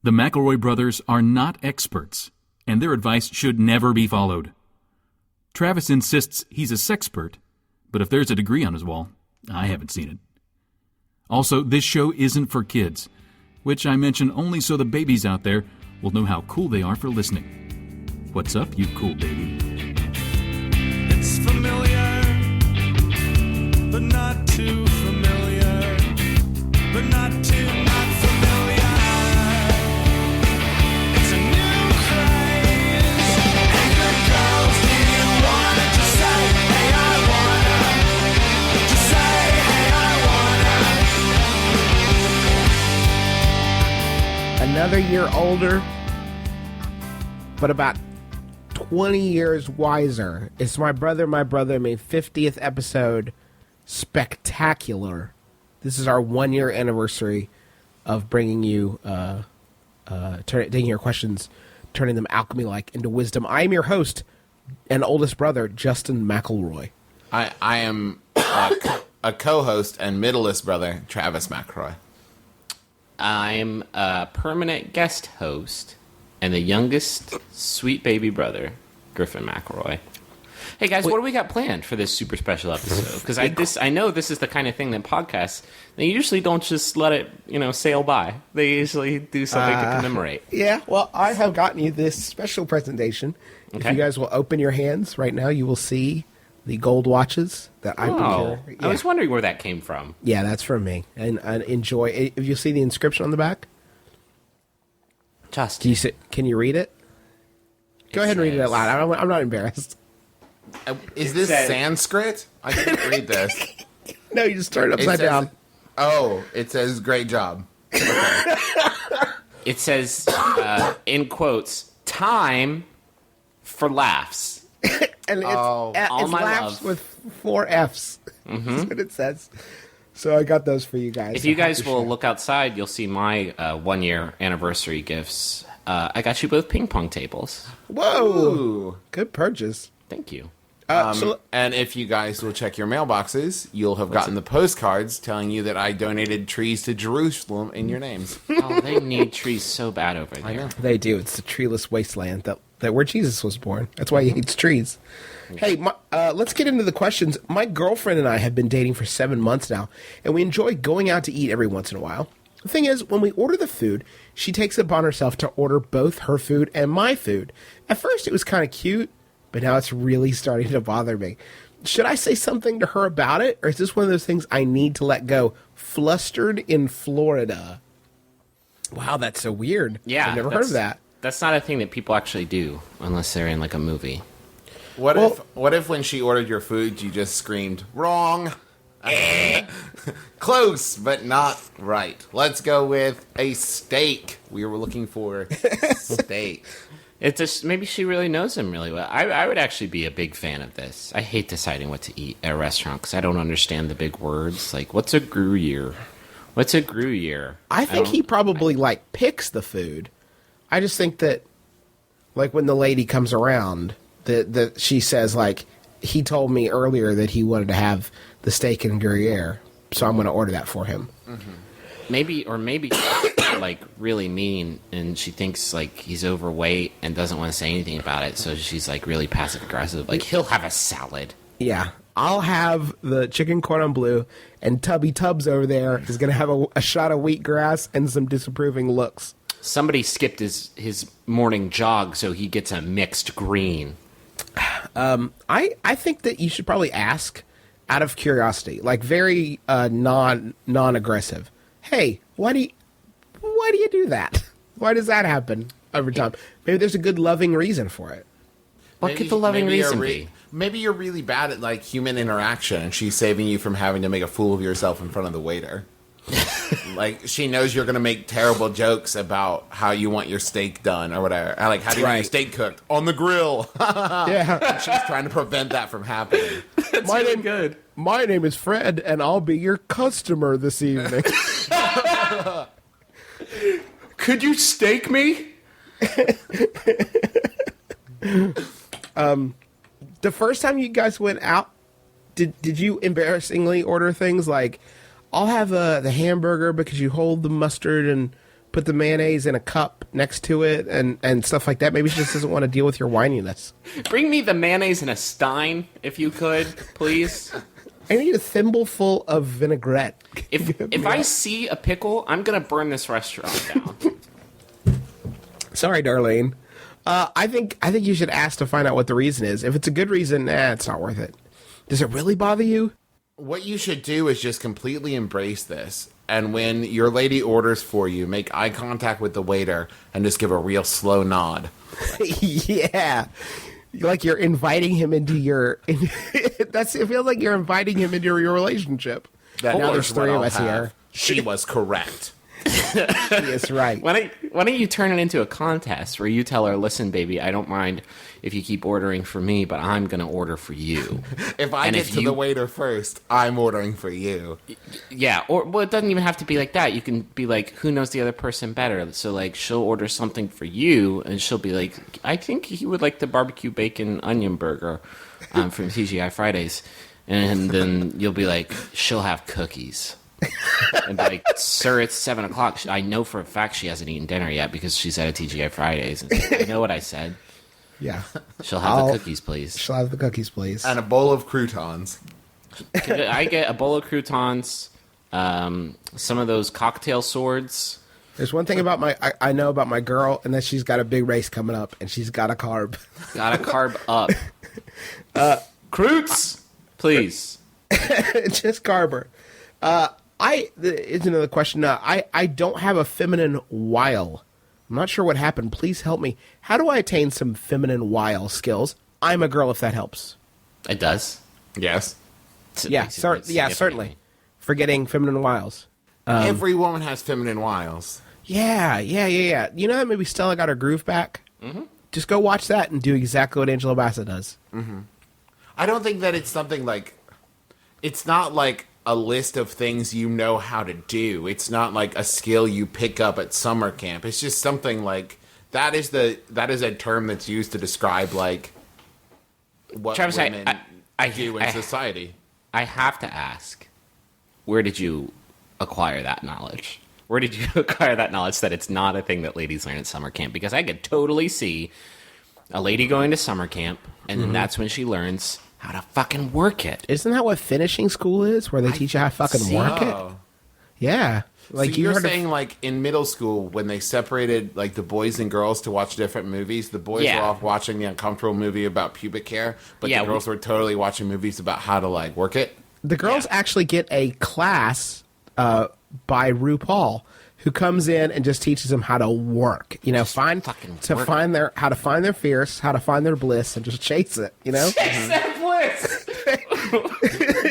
The McElroy brothers are not experts, and their advice should never be followed. Travis insists he's a sexpert, but if there's a degree on his wall, I haven't seen it. Also, this show isn't for kids, which I mention only so the babies out there will know how cool they are for listening. What's up, you cool baby? It's familiar, but not too familiar, but not too not familiar. It's a new craze. Hey, good girls, do you wanna just say, hey, I wanna? Just say, hey, I wanna. Another year older, but about 20 years wiser. It's my brother, my 50th episode. Spectacular. This is our 1 year anniversary of bringing you, taking your questions, turning them alchemy-like into wisdom. I am your host and oldest brother, Justin McElroy. I am a co-host and middleest brother, Travis McElroy. I'm a permanent guest host and the youngest sweet baby brother, Griffin McElroy. Hey guys, what do we got planned for this super special episode? Because I know this is the kind of thing that podcasts, they usually don't just let it, sail by. They usually do something to commemorate. Yeah, well, I have gotten you this special presentation. Okay. If you guys will open your hands right now, you will see the gold watches that I procure. Yeah. I was wondering where that came from. Yeah, that's from me. And enjoy. If you see the inscription on the back, can you read it? Go ahead and read it out loud. I'm not embarrassed. Is this Sanskrit? I can't read this. No, you just turn it upside down. Oh, it says great job. Okay. It says, in quotes, time for laughs. And it's all my laughs love. with 4 Fs. That's what it says. So I got those for you guys. If you guys will look outside, you'll see my 1 year anniversary gifts. I got you both ping pong tables. Whoa. Ooh. Good purchase. Thank you. And if you guys will check your mailboxes, you'll have gotten the postcards telling you that I donated trees to Jerusalem in your names. Oh, they need trees so bad over there. I know. They do. It's the treeless wasteland that where Jesus was born. That's why he hates trees. Hey, let's get into the questions. My girlfriend and I have been dating for 7 months now, and we enjoy going out to eat every once in a while. The thing is, when we order the food, she takes it upon herself to order both her food and my food. At first, it was kind of cute, but now it's really starting to bother me. Should I say something to her about it, or is this one of those things I need to let go? Flustered in Florida. Wow, that's so weird. Yeah. I've never heard of that. That's not a thing that people actually do unless they're in like a movie. What if when she ordered your food, you just screamed, wrong? Close, but not right. Let's go with a steak. We were looking for steak. It's just maybe she really knows him really well. I would actually be a big fan of this. I hate deciding what to eat at a restaurant because I don't understand the big words. Like, what's a Gruyere? What's a Gruyere? I think he probably, picks the food. I just think that, when the lady comes around, that she says, he told me earlier that he wanted to have the steak and Gruyere, so I'm going to order that for him. Mm-hmm. Maybe really mean, and she thinks he's overweight and doesn't want to say anything about it, so she's really passive aggressive. He'll have a salad. Yeah, I'll have the chicken cordon bleu, and Tubby Tubbs over there is going to have a shot of wheatgrass and some disapproving looks. Somebody skipped his morning jog, so he gets a mixed green. I think that you should probably ask out of curiosity, very non-aggressive. Hey, why do you do that? Why does that happen over time? Maybe there's a good loving reason for it. What could the loving reason be? Maybe you're really bad at human interaction, and she's saving you from having to make a fool of yourself in front of the waiter. She knows you're going to make terrible jokes about how you want your steak done or whatever. How do you want your steak cooked? On the grill. Yeah. She's trying to prevent that from happening. That's really good. My name is Fred, and I'll be your customer this evening. Could you steak me? The first time you guys went out, did you embarrassingly order things like, I'll have the hamburger because you hold the mustard and put the mayonnaise in a cup next to it and stuff like that. Maybe she just doesn't want to deal with your whininess. Bring me the mayonnaise in a Stein, if you could, please. I need a thimbleful of vinaigrette. If I see a pickle, I'm gonna burn this restaurant down. Sorry, Darlene. I think you should ask to find out what the reason is. If it's a good reason, it's not worth it. Does it really bother you? What you should do is just completely embrace this. And when your lady orders for you, make eye contact with the waiter and just give a real slow nod. Yeah. Like you're inviting him into your... it feels like you're inviting him into your relationship. That Now was there's what three of I'll us have. here. She was correct. Yes, right. Why don't you turn it into a contest where you tell her, listen, baby, I don't mind if you keep ordering for me, but I'm going to order for you. If I get to the waiter first, I'm ordering for you. Yeah, well, it doesn't even have to be like that. You can be like, who knows the other person better? So, like, she'll order something for you, and she'll be like, I think he would like the barbecue bacon onion burger from TGI Fridays. And then you'll be like, she'll have cookies. And be like, sir, it's 7 o'clock. I know for a fact she hasn't eaten dinner yet because she's at a TGI Fridays. And I know what I said. Yeah. She'll have the cookies, please. She'll have the cookies, please. And a bowl of croutons. I get a bowl of croutons, some of those cocktail swords. There's one thing about I know about my girl, and that she's got a big race coming up, and she's got a carb. Got to carb up. Croots, please. Just carb her. It's another question. I don't have a feminine wile. I'm not sure what happened. Please help me. How do I attain some feminine wile skills? I'm a girl, if that helps. It does. Yes. Yeah, certainly. Forgetting feminine wiles. Every woman has feminine wiles. Yeah. You know that movie Stella Got Her Groove Back? Mm-hmm. Just go watch that and do exactly what Angela Bassett does. Mm-hmm. I don't think that it's something like... It's not like a list of things you know how to do. It's not like a skill you pick up at summer camp. It's just something like... That is a term that's used to describe, like, what Travis, women do in society. I have to ask, where did you acquire that knowledge? Where did you acquire that knowledge that it's not a thing that ladies learn at summer camp? Because I could totally see a lady going to summer camp, and then that's when she learns how to fucking work it. Isn't that what finishing school is, where they teach you how to fucking work it? Yeah. Like so you're saying, like, in middle school, when they separated, like, the boys and girls to watch different movies, the boys were off watching the uncomfortable movie about pubic hair, but the girls were totally watching movies about how to, like, work it? The girls actually get a class by RuPaul, who comes in and just teaches them how to work. You know, how to find their fierce, how to find their bliss, and just chase it. You know, chase that bliss.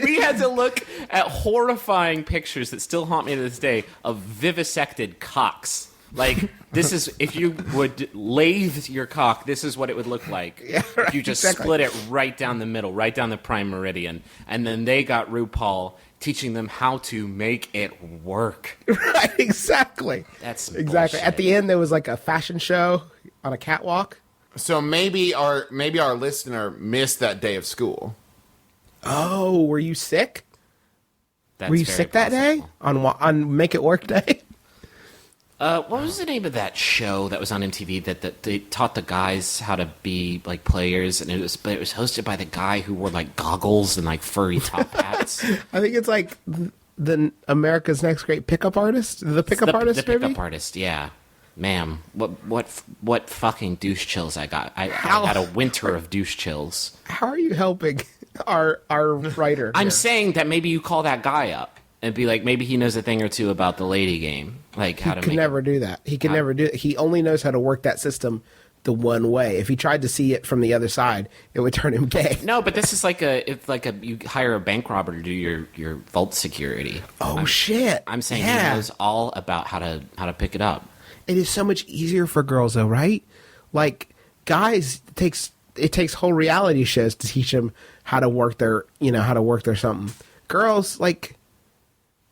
We had to look at horrifying pictures that still haunt me to this day of vivisected cocks. Like, this is, if you would lathe your cock, this is what it would look like. Yeah, right, if you just exactly. split it right down the middle, right down the prime meridian. And then they got RuPaul teaching them how to make it work. Right, exactly. That's exactly. bullshit. At the end, there was like a fashion show on a catwalk. So maybe our listener missed that day of school. Oh, were you sick? That's were you very sick that day possible. on Make It Work Day? What was the name of that show that was on MTV that they taught the guys how to be like players, and it was hosted by the guy who wore like goggles and like furry top hats. I think it's like the America's Next Great Pickup Artist, the Pickup Artist, the maybe? Pickup Artist, yeah. Ma'am, what fucking douche chills I got? I had a winter of douche chills. How are you helping our writer? I'm here? saying that maybe you call that guy up and be like, maybe he knows a thing or two about the lady game, like how to He can make never do that. He can never do it. He only knows how to work that system the one way. If he tried to see it from the other side, it would turn him gay. No, but this is like you hire a bank robber to do your vault security. Shit! I'm saying he knows all about how to pick it up. It is so much easier for girls, though, right? Like guys, it takes whole reality shows to teach them how to work their something. Girls, like,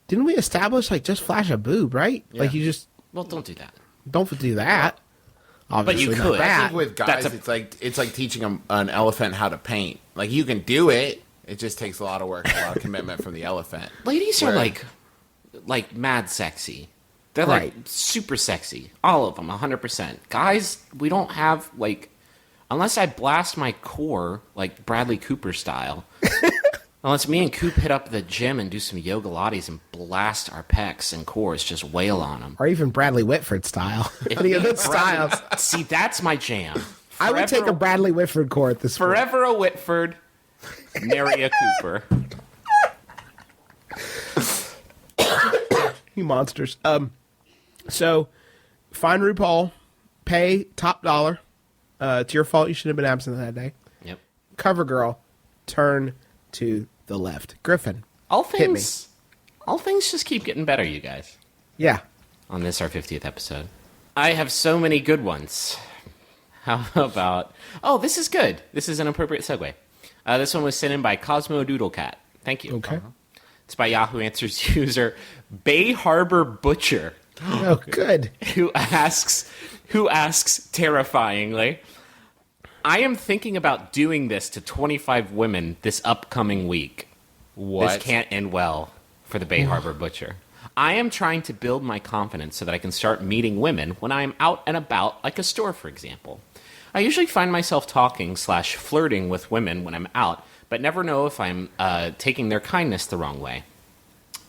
didn't we establish like just flash a boob, right? Yeah. Like you just Don't do that. don't do that. Obviously, But you not could. I that. think with guys, it's like teaching an elephant how to paint. Like, you can do it. It just takes a lot of work, a lot of commitment from the elephant. Ladies are like mad sexy. They're like Right. super sexy. All of them, 100%. Guys, we don't have like, unless I blast my core like Bradley Cooper style. Unless me and Coop hit up the gym and do some yoga lattes and blast our pecs and cores, just wail on them. Or even Bradley Whitford style. Any of those styles. See, that's my jam. I would take a Bradley Whitford core at this point. Forever a Whitford, Nary a Cooper. You monsters. So, find RuPaul, pay top dollar. It's your fault. You should have been absent that day. Yep. Cover girl, turn to the left. Griffin. All Hit me. things just keep getting better, you guys. Yeah. On this, our 50th episode. I have so many good ones. How about... Oh, this is good. This is an appropriate segue. This one was sent in by Cosmo Doodlecat. Thank you. Okay. It's by Yahoo Answers user Bay Harbor Butcher, Oh, good. who asks terrifyingly, I am thinking about doing this to 25 women this upcoming week. What? This can't end well for the Bay Harbor Butcher. I am trying to build my confidence so that I can start meeting women when I am out and about, like a store, for example. I usually find myself talking/flirting with women when I'm out, but never know if I'm taking their kindness the wrong way.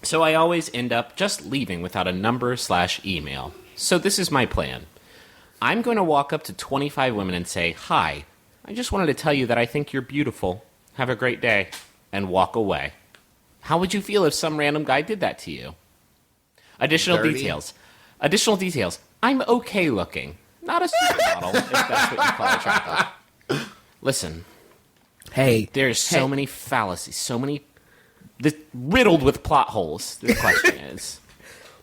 So I always end up just leaving without a number/email. So this is my plan. I'm going to walk up to 25 women and say, "Hi, I just wanted to tell you that I think you're beautiful. Have a great day," and walk away. How would you feel if some random guy did that to you? Additional Dirty. details. I'm okay looking. Not a supermodel, if that's what you call attractive. Listen, Hey. there's so many fallacies, riddled with plot holes. The question is,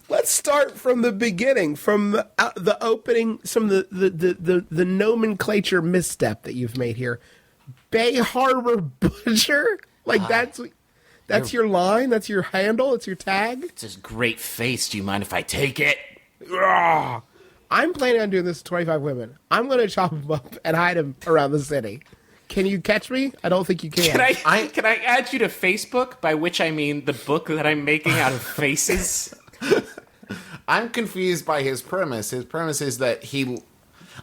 Let's start from the beginning, from the opening, some of the nomenclature misstep that you've made here. Bay Harbor Butcher? Like, that's your line? That's your handle? It's your tag? it's this great face. Do you mind if I take it? Ugh. I'm planning on doing this to 25 women. I'm going to chop them up and hide them around the city. Can you catch me? I don't think you can. Can I add you to Facebook? By which I mean the book that I'm making out of faces. I'm confused by his premise. His premise is that he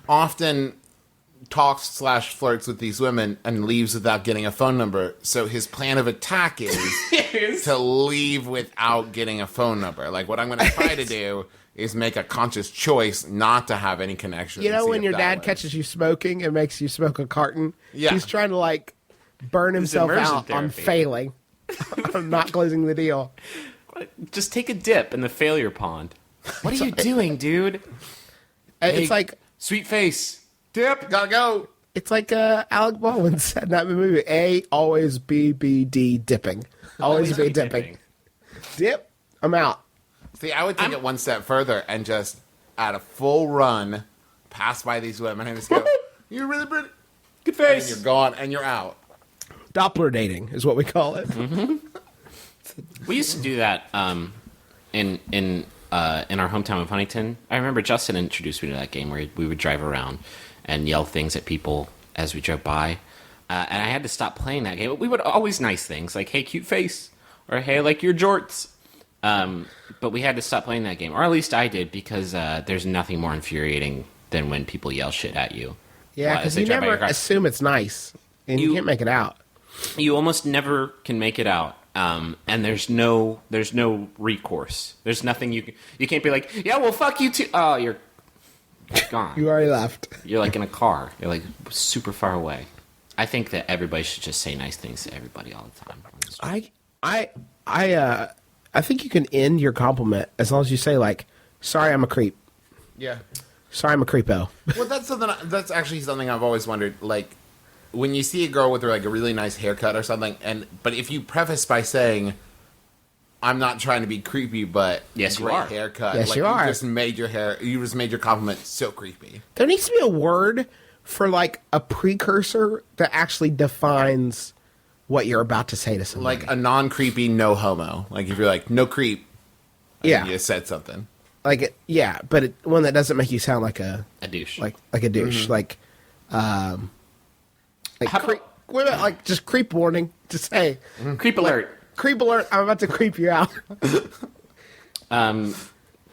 often talks/flirts with these women and leaves without getting a phone number. So his plan of attack is to leave without getting a phone number. Like, what I'm going to try to do is make a conscious choice not to have any connection. You and know see when if your that dad wins. catches you smoking and makes you smoke a carton? Yeah. He's trying to, like, burn himself immersion out on therapy. failing. on not closing the deal. Just take a dip in the failure pond. What are you doing, dude? It's like... Sweet face. Dip, gotta go. It's like Alec Baldwin said in that movie. A, always B, B, D, dipping. Always be dipping. Dip, I'm out. See, I would take it one step further and just, at a full run, pass by these women and just go, "You're really pretty." Good And face. you're gone and you're out. Doppler dating is what we call it. We used to do that in our hometown of Huntington. I remember Justin introduced me to that game where we would drive around and yell things at people as we drove by. And I had to stop playing that game. But we would always nice things like, "Hey, cute face," or "Hey, I like your jorts." But we had to stop playing that game, or at least I did, because there's nothing more infuriating than when people yell shit at you. Yeah, As because they you drive by never your car. assume it's nice, and you can't make it out. You almost never can make it out, and there's no recourse. There's nothing you can't be like, "Yeah, well, fuck you too." Oh, you're gone. You already left. You're like in a car. You're like super far away. I think that everybody should just say nice things to everybody all the time. I think you can end your compliment as long as you say, like, "Sorry, I'm a creep. Yeah. Sorry, I'm a creepo." Well, that's actually something I've always wondered. Like, when you see a girl with like a really nice haircut or something, but if you preface by saying, "I'm not trying to be creepy, but Yes, you great are. haircut," Yes, like, you are. you just made your compliment so creepy. There needs to be a word for, like, a precursor that actually defines what you're about to say to somebody. Like a non-creepy no homo. Like if you're like no creep, and Yeah. you said something. But one that doesn't make you sound like a douche. like a douche, Mm-hmm. like How creep. What about, like, just creep warning? Just say, creep alert. creep alert! I'm about to creep you out.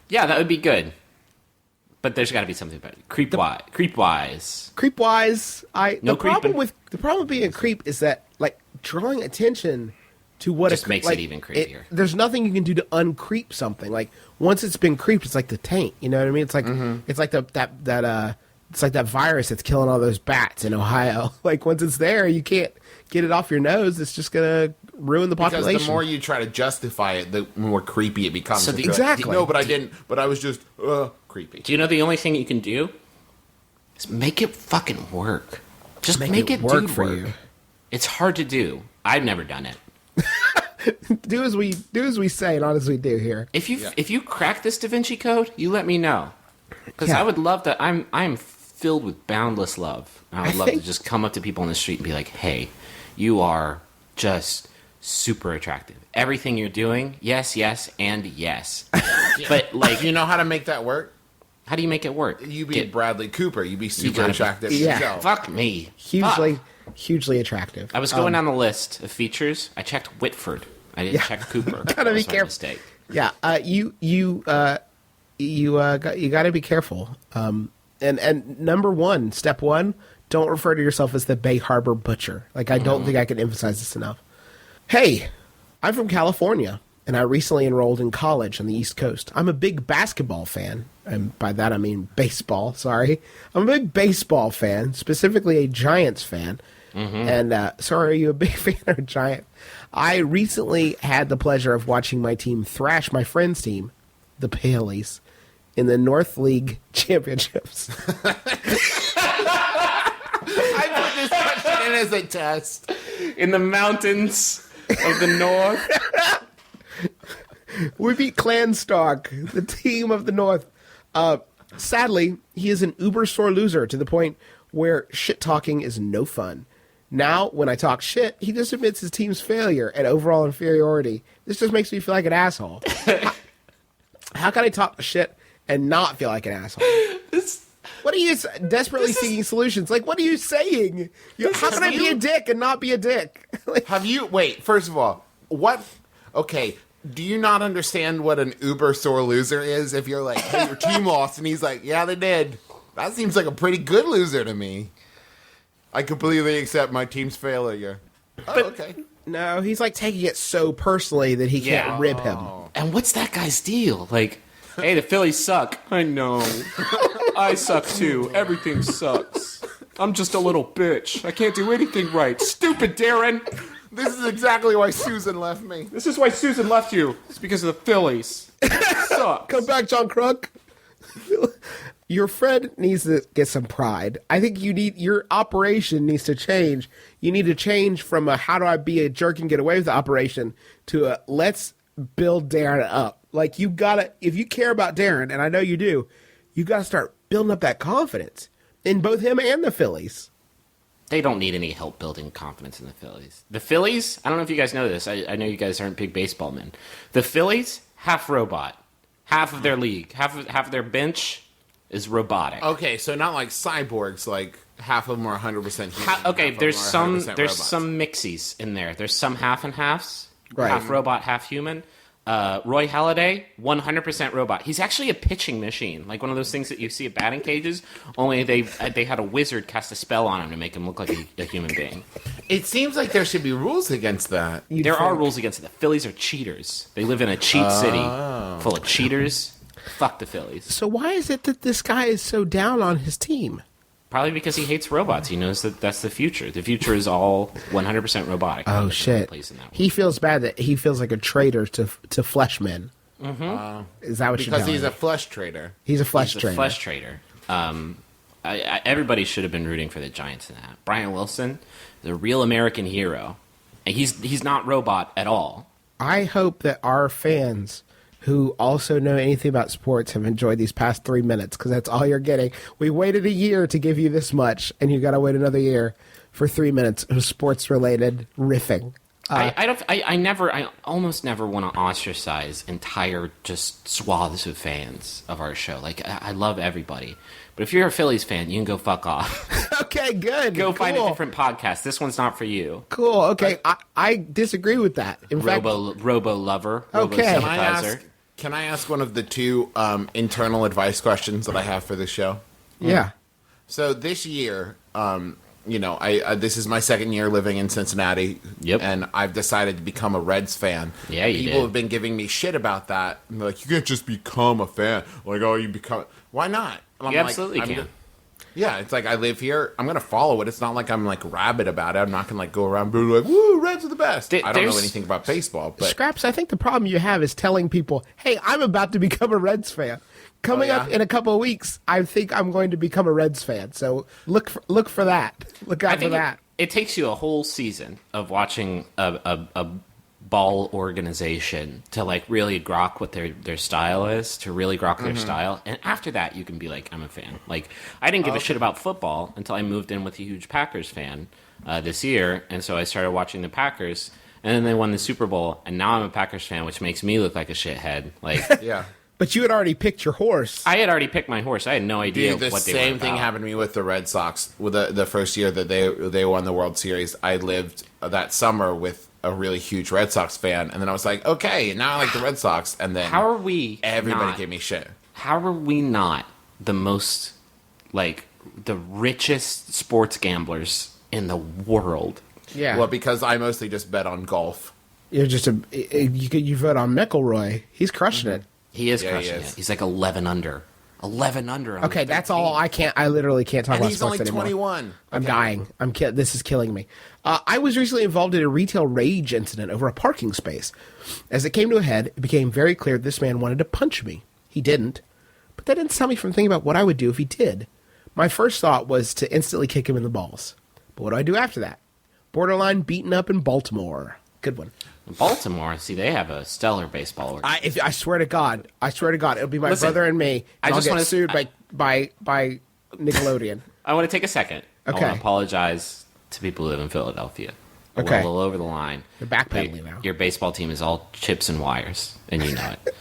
Yeah, that would be good. But there's got to be something about it. Creep-wise. Creep-wise, No the problem creeping. with being a creep is that like drawing attention to what Just a, makes like, it even creepier. There's nothing you can do to uncreep something. Like once it's been creeped, it's like the taint. You know what I mean? It's like it's like it's like that virus that's killing all those bats in Ohio. Like once it's there, you can't get it off your nose. It's just gonna ruin the population. Because the more you try to justify it, the more creepy it becomes. So If the- you're like, Exactly. no, but I didn't. But I was just creepy. Do you know the only thing you can do is make it fucking work? Just make it work do for work. you. It's hard to do. I've never done it. Do as we say, not as we do here. If you crack this Da Vinci Code, you let me know, because Yeah. I would love that. I'm filled with boundless love. And I would love think- to just come up to people on the street and be like, "Hey, you are just super attractive. Everything you're doing, yes, yes, and yes." But like, You know how to make that work? how do you make it work? You be Bradley Cooper. You be super gotta be- attractive Yeah. yourself. Fuck me. Hugely attractive. I was going down the list of features. I checked Whitford. I didn't check Cooper. Gotta be That was my careful. mistake. Yeah, you got to be careful. And number one, step one, don't refer to yourself as the Bay Harbor Butcher. Like I don't think I can emphasize this enough. Hey, I'm from California, and I recently enrolled in college on the East Coast. I'm a big basketball fan, and by that I mean baseball. Sorry, I'm a big baseball fan, specifically a Giants fan. And sorry, are you a big fan or a Giant? I recently had the pleasure of watching my team thrash my friend's team, the Paleys, in the North League Championships. I put this question in as a test. In the mountains of the north. We beat Clanstalk, the team of the North. Sadly, he is an uber sore loser to the point where shit talking is no fun. Now, when I talk shit, he just admits his team's failure and overall inferiority. This just makes me feel like an asshole. How can I talk shit and not feel like an asshole? What are you desperately seeking solutions? Like, what are you saying? How can I be a dick and not be a dick? Like, Have you wait? First of all, what? Okay, do you not understand what an uber sore loser is? If you're like, hey, your team lost, and he's like, yeah, they did. That seems like a pretty good loser to me. I completely accept my team's failure. Oh, okay. no, he's like taking it so personally that he can't Yeah. rib him. And what's that guy's deal? Like, hey, the Phillies suck. I know. I suck too. Everything sucks. I'm just a little bitch. I can't do anything right. Stupid Darren. This is exactly why Susan left me. This is why Susan left you. It's because of the Phillies. Sucks. Come back, John Kruk. Your friend needs to get some pride. I think your operation needs to change. You need to change from a how do I be a jerk and get away with the operation to a let's build Darren up. Like you gotta, if you care about Darren, and I know you do, you gotta start building up that confidence in both him and the Phillies. They don't need any help building confidence in the Phillies. The Phillies, I don't know if you guys know this. I know you guys aren't big baseball men. The Phillies, half robot. Half of their league. Half of their bench is robotic. Okay, so not like cyborgs. Like half of them are 100% human. Okay, half of there's them are some 100% there's robots. some mixies in there. There's some half and halves. Right. Half robot, half human. Roy Halladay, 100% robot. He's actually a pitching machine, like one of those things that you see at batting cages. Only they had a wizard cast a spell on him to make him look like a human being. It seems like there should be rules against that. There are rules against it. The Phillies are cheaters. They live in a cheat city full of cheaters. Fuck the Phillies. So why is it that this guy is so down on his team? Probably because he hates robots. He knows that that's the future. The future is all 100% robotic. Oh There's no shit! place in that world. He feels bad that he feels like a traitor to flesh men. Mm-hmm. Is that what you're Because telling he's me? a flesh trader. He's a flesh He's a trader. flesh trader. Everybody should have been rooting for the Giants in that. Brian Wilson, the real American hero. And he's not robot at all. I hope that our fans who also know anything about sports have enjoyed these past 3 minutes because that's all you're getting. We waited a year to give you this much, and you got to wait another year for 3 minutes of sports-related riffing. I almost never want to ostracize entire just swaths of fans of our show. Like I love everybody, but if you're a Phillies fan, you can go fuck off. Okay, good. Go find a Cool. different podcast. This one's not for you. Cool. Okay, I disagree with that. In fact, Robo lover. Robo Okay. Can I sympathizer. ask? Can I ask one of the two internal advice questions that I have for this show? Yeah. So this year, I this is my second year living in Cincinnati. Yep. And I've decided to become a Reds fan. Yeah, you People did. have been giving me shit about that. And they're like, you can't just become a fan. Like, oh, you become... Why not? And You I'm absolutely I'm can. go- Yeah, it's like I live here. I'm going to follow it. It's not like I'm like rabid about it. I'm not going to like go around being like, woo, Reds are the best. I don't know There's- anything about baseball, but... Scraps, I think the problem you have is telling people, hey, I'm about to become a Reds fan. Coming up in a couple of weeks, I think I'm going to become a Reds fan. So look for that. Look out for that. It takes you a whole season of watching a ball organization to like really grok what their style is, to really grok their style. And after that, you can be like, I'm a fan. Like, I didn't give a shit about football until I moved in with a huge Packers fan this year. And so I started watching the Packers. And then they won the Super Bowl. And now I'm a Packers fan, which makes me look like a shithead. Like, Yeah. But you had already picked your horse. I had already picked my horse. I had no idea Dude, the what they were same thing about. happened to me with the Red Sox. With the first year that they won the World Series, I lived that summer with a really huge Red Sox fan, and then I was like, okay, now I like the Red Sox, and then How are we everybody not- gave me shit. How are we not the most, like, the richest sports gamblers in the world? Yeah. Well, because I mostly just bet on golf. You're just you vote on McElroy. He's crushing it. He is Yeah, he crushing is. it. He's like 11 under. 11 under. On Okay, that's 13. all. I literally can't talk And about he's sports only anymore. 21. I'm Okay. dying. This is killing me. I was recently involved in a retail rage incident over a parking space. As it came to a head, it became very clear this man wanted to punch me. He didn't, but that didn't stop me from thinking about what I would do if he did. My first thought was to instantly kick him in the balls. But what do I do after that? Borderline beaten up in Baltimore. Good one. Baltimore, see, they have a stellar baseball organization. I swear to God, it'll be my Listen, brother and me. I And I'll just get wanna- sued by Nickelodeon. I want to take a second. I Okay. want to apologize to people who live in Philadelphia. Okay. We're a little over the line. They're backpedaling now. Your baseball team is all chips and wires, and you know it.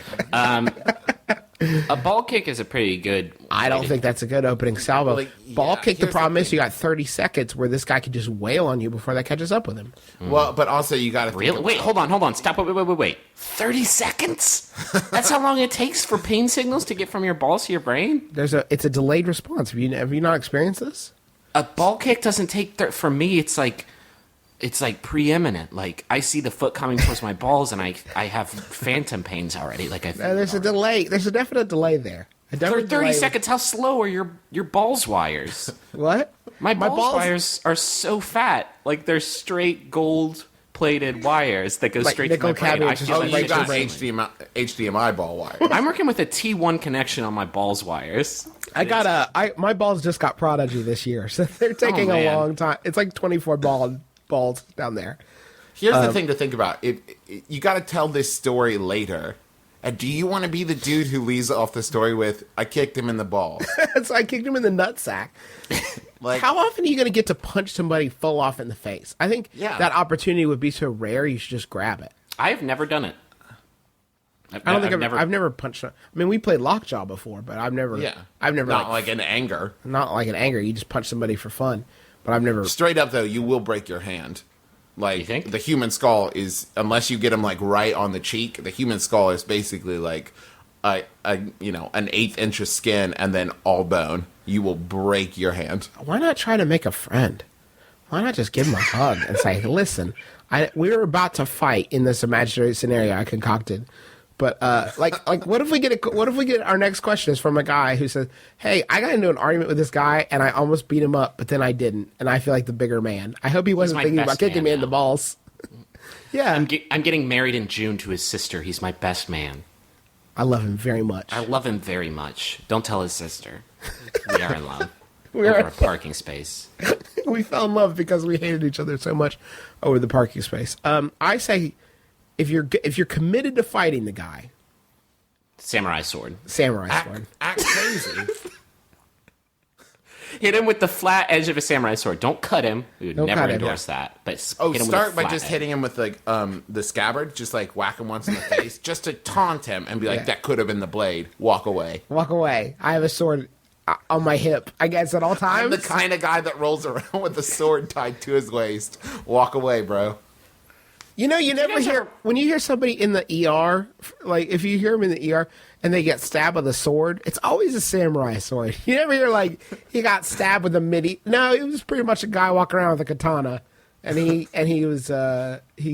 A ball kick is a pretty good... I don't way to- think that's a good opening salvo. Like, Ball yeah, kick, the here's the problem is thing. you got 30 seconds where this guy could just wail on you before that catches up with him. Well, but also you got to Really? Wait, hold on. Stop. Wait. 30 seconds? That's how long it takes for pain signals to get from your balls to your brain? It's a delayed response. Have you not experienced this? A ball kick doesn't take... For me, it's like preeminent. Like, I see the foot coming towards my balls, and I have phantom pains already. Like, There's a delay. There's a definite delay there. A For definite 30 delay. seconds, how slow are your balls wires? What? My balls wires are so fat. Like, they're straight gold-plated wires that go Like straight to my nickel brain. I cabbage, feel just Oh, like like you your got brain. HDMI ball wire. I'm working with a T1 connection on my balls wires. My balls just got Prodigy this year, so they're taking a man. long time. It's like 24 balls down there. Here's the thing to think about. You got to tell this story later. And do you want to be the dude who leaves off the story with, I kicked him in the balls? So I kicked him in the nutsack. Like, How often are you going to get to punch somebody full off in the face? I think Yeah. that opportunity would be so rare, you should just grab it. I've never done it. I don't think I've never punched. I mean, we played lockjaw before, but I've never. yeah. I've never Not like in anger. not like in anger. You just punch somebody for fun, but I've never. Straight up, though, you will break your hand. Like, You think? the human skull is, unless you get him, like, right on the cheek, the human skull is basically, like, an 1/8 inch of skin and then all bone. You will break your hand. Why not try to make a friend? Why not just give him a hug and say, "Listen, we were about to fight in this imaginary scenario I concocted." But what if we get our next question is from a guy who says, "Hey, I got into an argument with this guy and I almost beat him up, but then I didn't, and I feel like the bigger man. I hope he wasn't my thinking about best kicking man me in the now." balls." Yeah, I'm getting married in June to his sister. He's my best man. I love him very much. I love him very much. Don't tell his sister. We are in love. We Over are- a parking space. We fell in love because we hated each other so much over the parking space. I say, if you're committed to fighting the guy, Samurai sword. samurai sword. Act crazy. Hit him with the flat edge of a samurai sword. Don't cut him. We would Don't never cut him. endorse that. But Oh, hit him start with a by flat just edge. hitting him with, like, the scabbard. Just, like, whack him once in the face. Just to taunt him and be like, Yeah. that could have been the blade. Walk away. Walk away. I have a sword on my hip. I guess at all I'm times. the kind of guy that rolls around with a sword tied to his waist. Walk away, bro. You know, you never hear when you hear somebody in the ER, like if you hear them in the ER and they get stabbed with a sword, it's always a samurai sword. You never hear like he got stabbed with a midi. No, it was pretty much a guy walking around with a katana, and he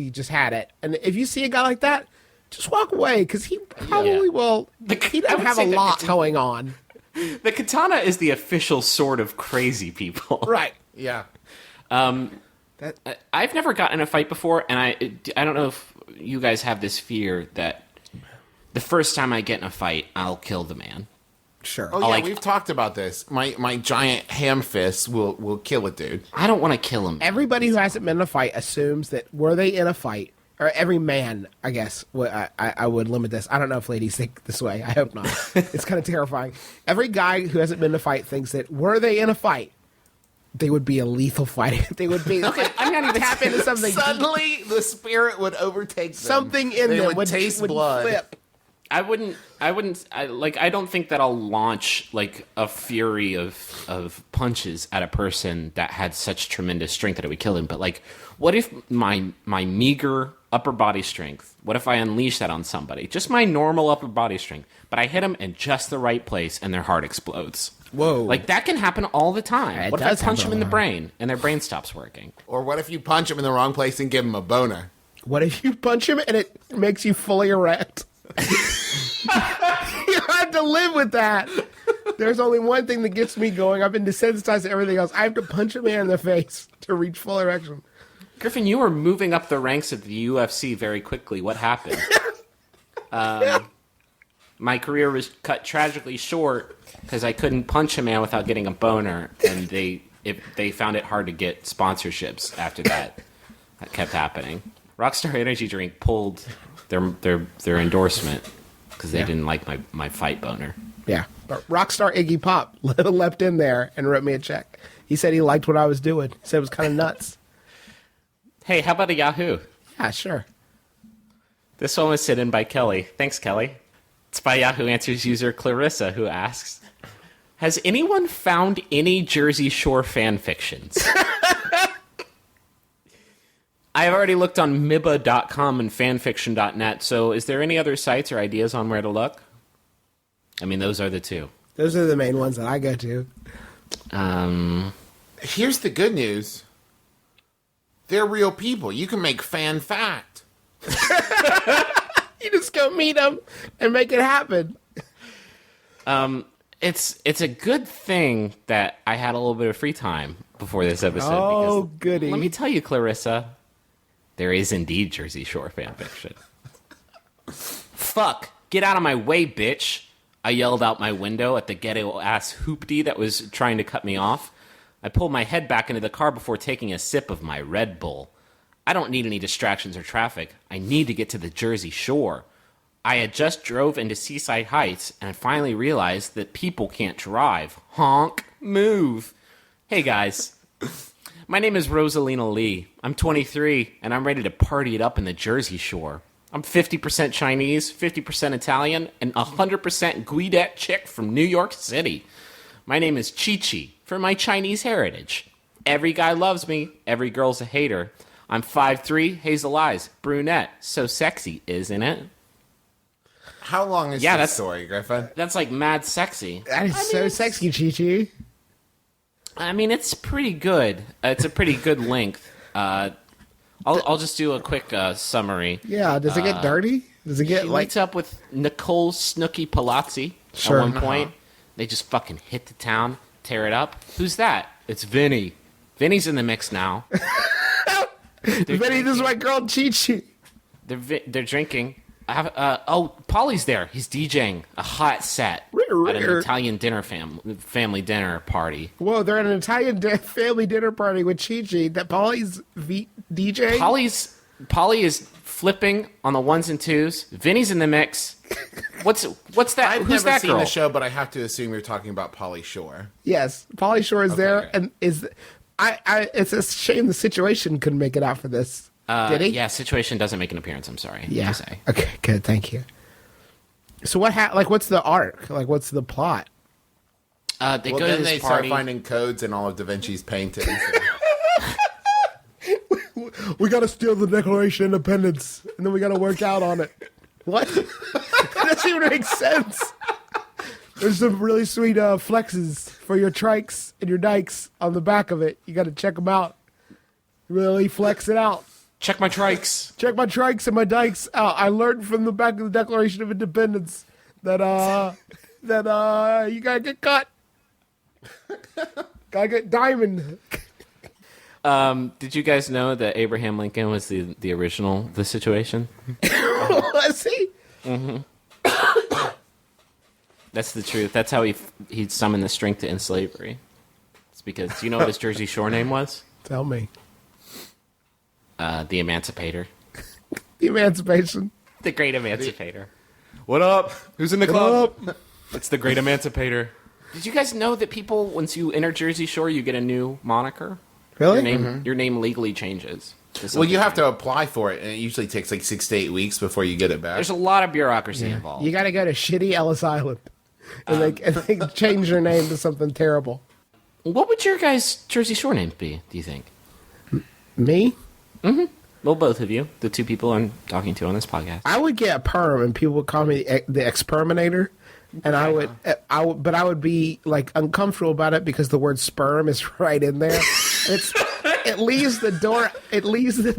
just had it. And if you see a guy like that, just walk away because he probably will. He doesn't have a lot going on. The katana is the official sword of crazy people. Right. Yeah. I've never gotten in a fight before, and I don't know if you guys have this fear that the first time I get in a fight, I'll kill the man. Sure. Oh, yeah, we've talked about this. My giant ham fist will kill a dude. I don't want to kill him. Everybody who hasn't been in a fight assumes that were they in a fight, or every man, I guess, I would limit this. I don't know if ladies think this way. I hope not. It's kind of terrifying. Every guy who hasn't been in a fight thinks that were they in a fight, they would be a lethal fighter. They would be. Okay, I'm not even tap into something. Suddenly, the spirit would overtake them. Something in them would taste blood. Flip. I don't think that I'll launch like a fury of punches at a person that had such tremendous strength that it would kill him. But like, what if my meager upper body strength, what if I unleash that on somebody? Just my normal upper body strength, but I hit them in just the right place and their heart explodes. Whoa. Like, that can happen all the time. It What if I does punch happen them in all the the brain and their brain stops working? Or what if you punch him in the wrong place and give him a boner? What if you punch him and it makes you fully erect? You have to live with that. There's only one thing that gets me going. I've been desensitized to everything else. I have to punch a man in the face to reach full erection. Griffin, you were moving up the ranks of the UFC very quickly. What happened? My career was cut tragically short because I couldn't punch a man without getting a boner, and they found it hard to get sponsorships after that. That kept happening. Rockstar Energy Drink pulled their endorsement because they didn't like my fight boner. Yeah, but Rockstar Iggy Pop leapt in there and wrote me a check. He said he liked what I was doing. He said it was kind of nuts. Hey, how about a Yahoo? Yeah, sure. This one was sent in by Kelly. Thanks, Kelly. It's by Yahoo Answers user Clarissa, who asks, has anyone found any Jersey Shore fan fictions? I've already looked on Mibba.com and fanfiction.net, so is there any other sites or ideas on where to look? I mean, those are the two. Those are the main ones that I go to. Here's the good news. They're real people. You can make fan fact. You just go meet them and make it happen. It's a good thing that I had a little bit of free time before this episode. Oh, because goody. Let me tell you, Clarissa, there is indeed Jersey Shore fan fiction. Fuck, get out of my way, bitch. I yelled out my window at the ghetto-ass hoopty that was trying to cut me off. I pulled my head back into the car before taking a sip of my Red Bull. I don't need any distractions or traffic. I need to get to the Jersey Shore. I had just drove into Seaside Heights, and I finally realized that people can't drive. Honk. Move. Hey, guys. My name is Rosalina Lee. I'm 23, and I'm ready to party it up in the Jersey Shore. I'm 50% Chinese, 50% Italian, and 100% Guidette chick from New York City. My name is Chi-Chi, for my Chinese heritage. Every guy loves me. Every girl's a hater. I'm 5'3", hazel eyes, brunette. So sexy, isn't it? How long is this story, Griffin? That's like mad sexy. That is so sexy, Chi-Chi. I mean, it's pretty good. It's a pretty good length. I'll just do a quick summary. Yeah, does it get dirty? Does it get She like... meets up with Nicole Snooky Palazzi Sure. at one point. They just fucking hit the town, tear it up. Who's that? It's Vinny. Vinny's in the mix now. Vinny, this is my girl, Chi-Chi. They're drinking. Paulie's there. He's DJing a hot set at an Italian dinner family dinner party. Whoa, they're at an Italian family dinner party with Chi-Chi. That Polly's DJ? Paulie is flipping on the ones and twos. Vinny's in the mix. What's that? I've Who's never that seen girl? the show, but I have to assume you're talking about Pauly Shore. Yes, Polly Shore is there, Okay. and is... it's a shame the situation couldn't make it out for this. Did he? Yeah, Situation doesn't make an appearance. I'm sorry. Yeah. To say. Okay, good. Thank you. So what's the arc? Like, what's the plot? They Well, go to then this they party. start finding codes in all of Da Vinci's paintings. We got to steal the Declaration of Independence, and then we got to work out on it. What? That doesn't even make sense. There's some really sweet flexes for your trikes and your dikes on the back of it. You got to check them out. Really flex it out. Check my trikes. Check my trikes and my dikes out. I learned from the back of the Declaration of Independence that you gotta get cut. Gotta get diamond. Did you guys know that Abraham Lincoln was the original The Situation? Was he? That's the truth. That's how he summoned the strength to end slavery. It's because, do you know what his Jersey Shore name was? Tell me. The Emancipator. The Emancipation. The Great Emancipator. What up? Who's in the club? It's the Great Emancipator. Did you guys know that people, once you enter Jersey Shore, you get a new moniker? Really? Your name legally changes. Well, you have to apply for it, and it usually takes like 6 to 8 weeks before you get it back. There's a lot of bureaucracy involved. You gotta go to shitty Ellis Island. And they change your name to something terrible. What would your guys' Jersey Shore name be, do you think? Me? Well, both of you, the two people I'm talking to on this podcast. I would get a perm, and people would call me the Experminator. And I would be like uncomfortable about it because the word sperm is right in there. It leaves the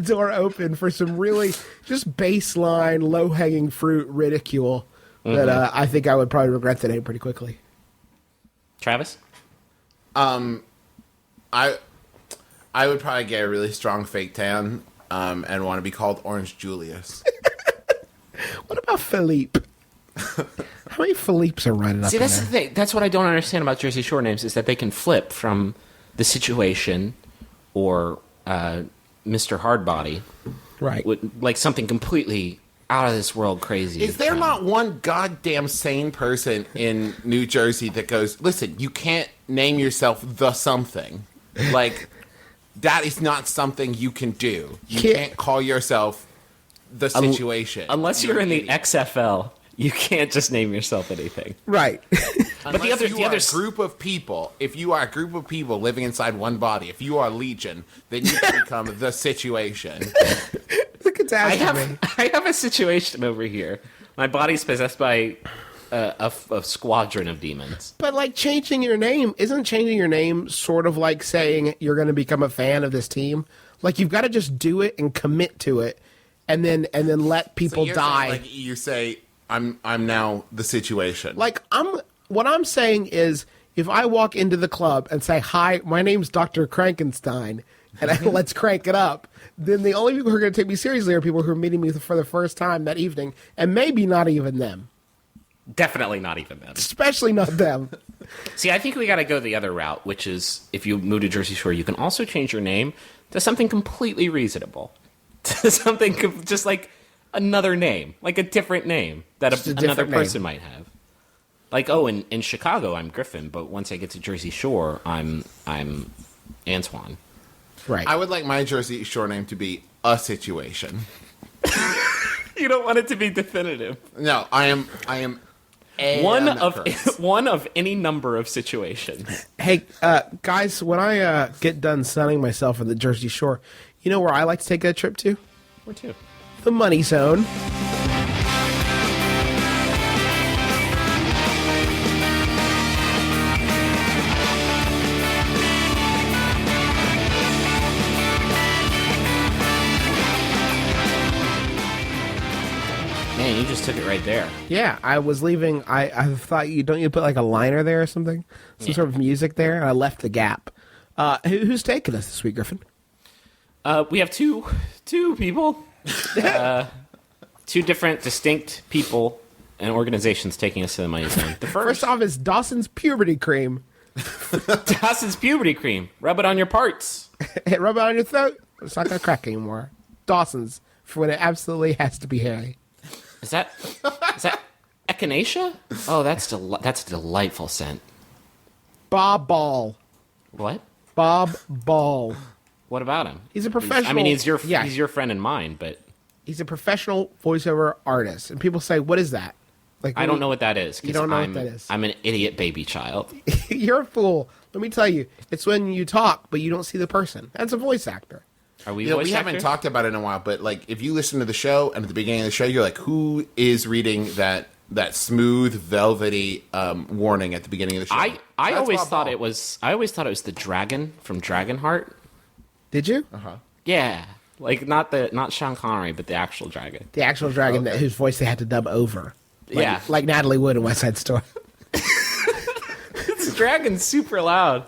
door open for some really just baseline low hanging fruit ridicule that I think I would probably regret the name pretty quickly. Travis? I would probably get a really strong fake tan and want to be called Orange Julius. What about Philippe? How many Philippes are running up? See, that's in the there? thing. That's what I don't understand about Jersey Shore names is that they can flip from The Situation or Mr. Hardbody, Right. with, like something completely out of this world crazy. Is there not one goddamn sane person in New Jersey that goes, listen, you can't name yourself the something? Like, that is not something you can do. You can't call yourself the situation. Unless you're in the XFL, you can't just name yourself anything. Right. But the other group of people, if you are a group of people living inside one body, if you are Legion, then you can become the situation. Look at that. I have a situation over here. My body's possessed by a squadron of demons. But like changing your name, isn't changing your name sort of like saying you're going to become a fan of this team? Like you've got to just do it and commit to it, and then let people die. Saying, like you say, I'm now the situation. Like what I'm saying is, if I walk into the club and say, "Hi, my name's Dr. Krankenstein," and let's crank it up, then the only people who are going to take me seriously are people who are meeting me for the first time that evening, and maybe not even them. Definitely not even them. Especially not them. See, I think we got to go the other route, which is if you move to Jersey Shore, you can also change your name to something completely reasonable. To something just like another name, like a different name that another person might have. Like, oh, in Chicago, I'm Griffin, but once I get to Jersey Shore, I'm Antoine. Right. I would like my Jersey Shore name to be a situation. You don't want it to be definitive. No, I am One of any number of situations. Hey, guys, when I get done sunning myself in the Jersey Shore, you know where I like to take a trip to? Where to? The Money Zone. Man, you just took it right there. Yeah, I was leaving. I thought don't you put like a liner there or something? Some sort of music there, and I left the gap. Who's taking us this week, Griffin? We have two people. Two different, distinct people and organizations taking us to the Money Zone. The First off is Dawson's Puberty Cream. Dawson's Puberty Cream. Rub it on your parts. Rub it on your throat. It's not going to crack anymore. Dawson's, for when it absolutely has to be hairy. Is that echinacea? Oh, that's a delightful scent. Bob Ball. What? Bob Ball. What about him? He's a professional. I mean, he's your friend and mine, but he's a professional voiceover artist. And people say, "What is that?" Like, I don't know what that is. You don't know what that is. I'm an idiot baby child. You're a fool. Let me tell you, it's when you talk, but you don't see the person. That's a voice actor. Are we You know, voice we haven't actors? talked about it in a while, but like if you listen to the show and at the beginning of the show, you're like, who is reading that smooth, velvety warning at the beginning of the show? I That's always Bob thought Ball. it was. I always thought it was the dragon from Dragonheart. Did you? Yeah, like not Sean Connery, but the actual dragon. The actual dragon whose voice they had to dub over. Yeah. Like Natalie Wood in West Side Story. This dragon's super loud.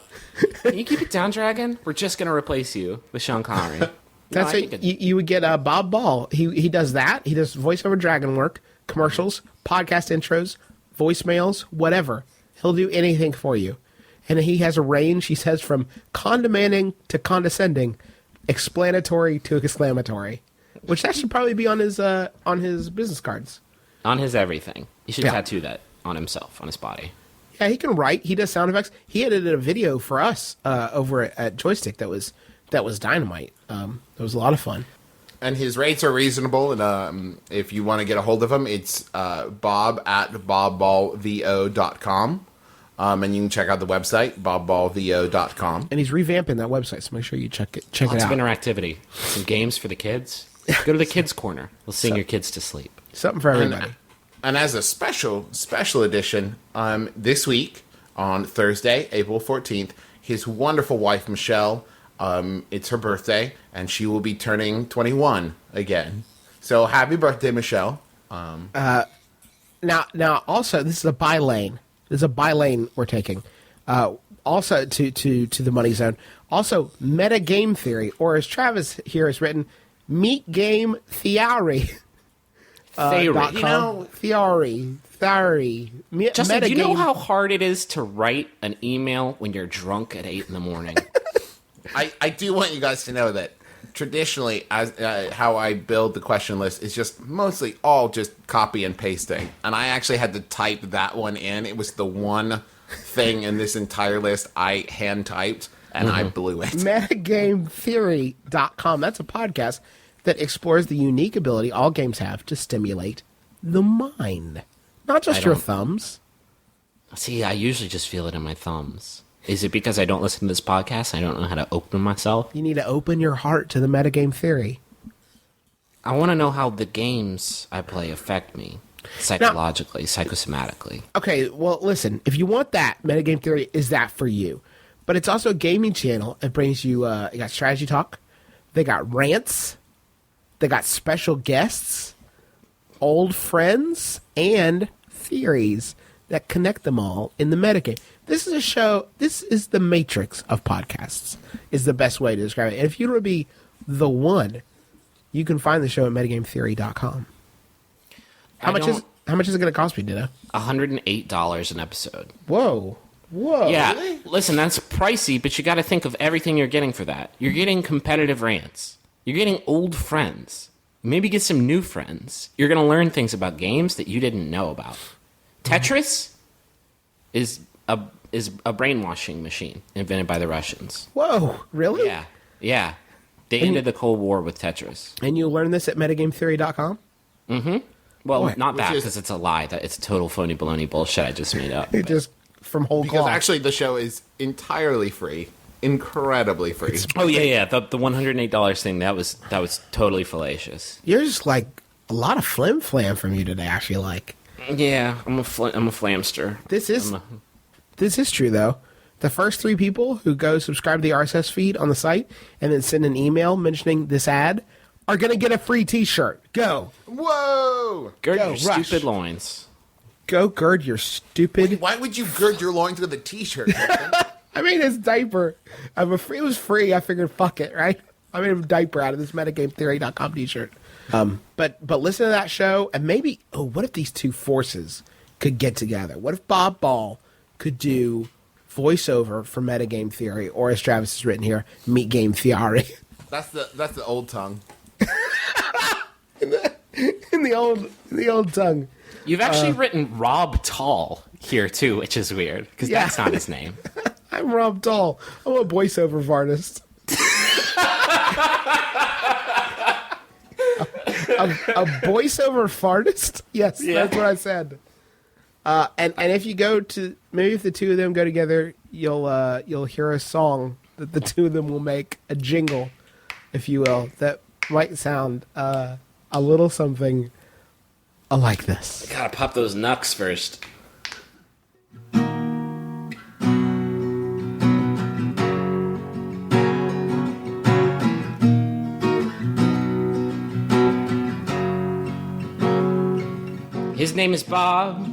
Can you keep it down, dragon? We're just gonna replace you with Sean Connery. That's I it. think You would get Bob Ball. He does that. He does voiceover dragon work, commercials, podcast intros, voicemails, whatever. He'll do anything for you. And he has a range, he says, from condemning to condescending, explanatory to exclamatory, which that should probably be on his business cards. on his everything. He should Yeah. tattoo that on himself, on his body. Yeah, he can write. He does sound effects. He edited a video for us over at Joystick that was dynamite. It was a lot of fun. And his rates are reasonable. And if you want to get a hold of him, it's bob at bobballvo.com. And you can check out the website, bobballvo.com. And he's revamping that website, so make sure you check it Lots of out. interactivity. Some games for the kids. Go to the kids' corner. We'll sing your kids to sleep. Something for everybody. And as a special edition, this week on Thursday, April 14th, his wonderful wife, Michelle, it's her birthday, and she will be turning 21 again. So happy birthday, Michelle. Now, also, this is a by lane. This is a by lane we're taking. Also, to the money zone. Also, meta game theory, or as Travis here has written, meet game theory. Theory. .com. You know, Theory. Justin, do you know Metagame. how hard it is to write an email when you're drunk at 8 in the morning? I do want you guys to know that traditionally, as how I build the question list is just mostly all just copy and pasting. And I actually had to type that one in. It was the one thing in this entire list I hand typed, and I blew it. Metagametheory.com. That's a podcast that explores the unique ability all games have to stimulate the mind. Not just your don't- thumbs. See, I usually just feel it in my thumbs. Is it because I don't listen to this podcast? I don't know how to open myself? You need to open your heart to the metagame theory. I want to know how the games I play affect me. Psychologically, psychosomatically. Okay, well, listen. If you want that, metagame theory is that for you. But it's also a gaming channel. It brings you, you got strategy talk. They got rants. They got special guests, old friends, and theories that connect them all in the metagame. This is a show, this is the matrix of podcasts, is the best way to describe it. And if you want to be the one, you can find the show at metagametheory.com. How much is it going to cost me, Ditto? $108 an episode. Whoa. Yeah, really? listen, that's pricey, but you got to think of everything you're getting for that. You're getting competitive rants. You're getting old friends. Maybe get some new friends. You're going to learn things about games that you didn't know about. Tetris is a brainwashing machine invented by the Russians. Whoa, really? Yeah. They ended the Cold War with Tetris. And you'll learn this at metagametheory.com? Well, Boy, not that which is- because it's a lie. That it's total phony baloney bullshit I just made up. It just from whole Because cloth. actually the show is entirely free. Incredibly free. Oh yeah. The $108 thing that was totally fallacious. You're just like a lot of flim flam from you today, I feel like. Yeah, I'm a flamster. This is true though. The first 3 people who go subscribe to the RSS feed on the site and then send an email mentioning this ad are going to get a free t-shirt. Go. Whoa! Gird Go, your rush. stupid loins. Go gird your stupid... Why would you gird your loins with a t-shirt? I made his diaper. It was free. I figured, fuck it, right? I made a diaper out of this metagametheory.com t-shirt. But listen to that show, and maybe, what if these two forces could get together? What if Bob Ball could do voiceover for Metagame Theory, or as Travis has written here, Meet Game Theory? That's the old tongue. in the old tongue. You've actually written Rob Tall here too, which is weird because Yeah. that's not his name. I'm Rob Dahl. I'm a voiceover artist. a voiceover fartist? Yes, Yeah. that's what I said. And if you go to, maybe if the two of them go together, you'll hear a song that the two of them will make, a jingle, if you will, that might sound a little something like this. Gotta pop those knucks first. His name is Bob.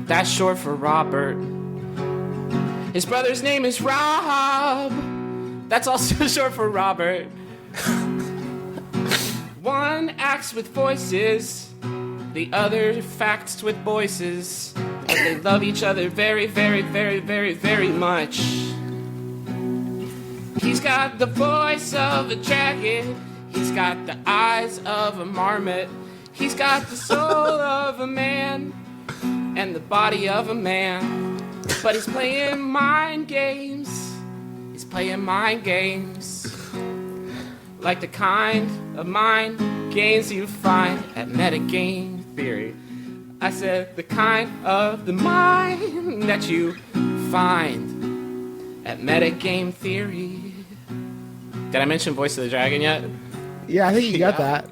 That's short for Robert. His brother's name is Rob. That's also short for Robert. One acts with voices, the other facts with voices. But they love each other very, very, very, very, very much. He's got the voice of a dragon. He's got the eyes of a marmot. He's got the soul of a man and the body of a man. But he's playing mind games. He's playing mind games. Like the kind of mind games you find at Metagame Theory. I said the kind of the mind that you find at Metagame Theory. Did I mention Voice of the Dragon yet? Yeah, I think you got that.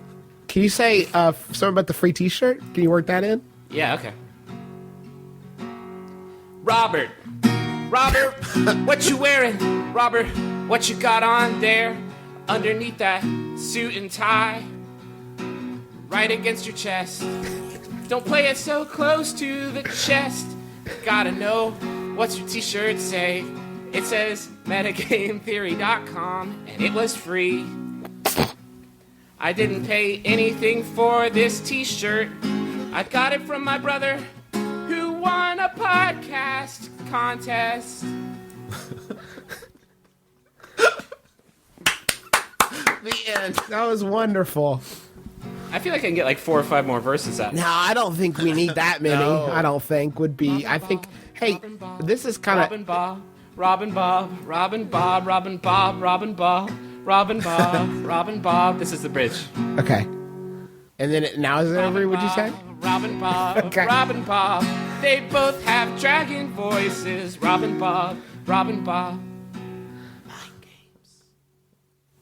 Can you say something about the free T-shirt? Can you work that in? Yeah, okay. Robert, what you wearing? Robert, what you got on there? Underneath that suit and tie, right against your chest. Don't play it so close to the chest. Gotta know what's your T-shirt say. It says metagametheory.com, and it was free. I didn't pay anything for this T-shirt. I got it from my brother, who won a podcast contest. The end. That was wonderful. I feel like I can get like 4 or 5 more verses out. No, I don't think we need that many. No. I don't think would be. I think. Hey, this is kind Robin Bob, Robin Bob, Robin Bob, Robin Bob, Robin Bob, Robin Bob, Robin Bob. This is the bridge. of okay. And then now is it over? Would you say? Robin Bob, Okay. Robin Bob. They both have dragon voices. Robin Bob, Robin Bob.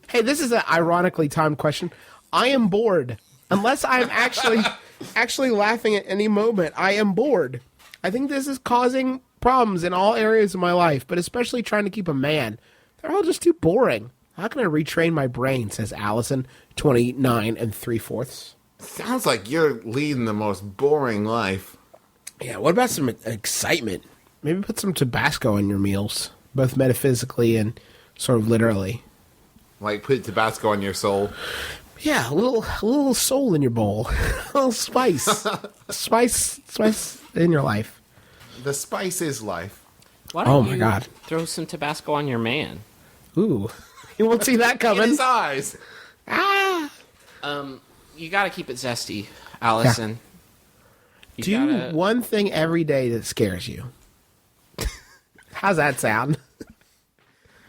Hey, this is an ironically timed question. I am bored. Unless I'm actually laughing at any moment, I am bored. I think this is causing problems in all areas of my life, but especially trying to keep a man. They're all just too boring. How can I retrain my brain, says Allison, 29 3/4. Sounds like you're leading the most boring life. Yeah, what about some excitement? Maybe put some Tabasco in your meals, both metaphysically and sort of literally. Like put Tabasco on your soul. Yeah, a little soul in your bowl. A little spice. spice in your life. The spice is life. Why Oh don't my you God. throw some Tabasco on your man? Ooh. You won't see that In coming. his eyes. Ah. You gotta keep it zesty, Allison. You Do gotta- one thing every day that scares you. How's that sound?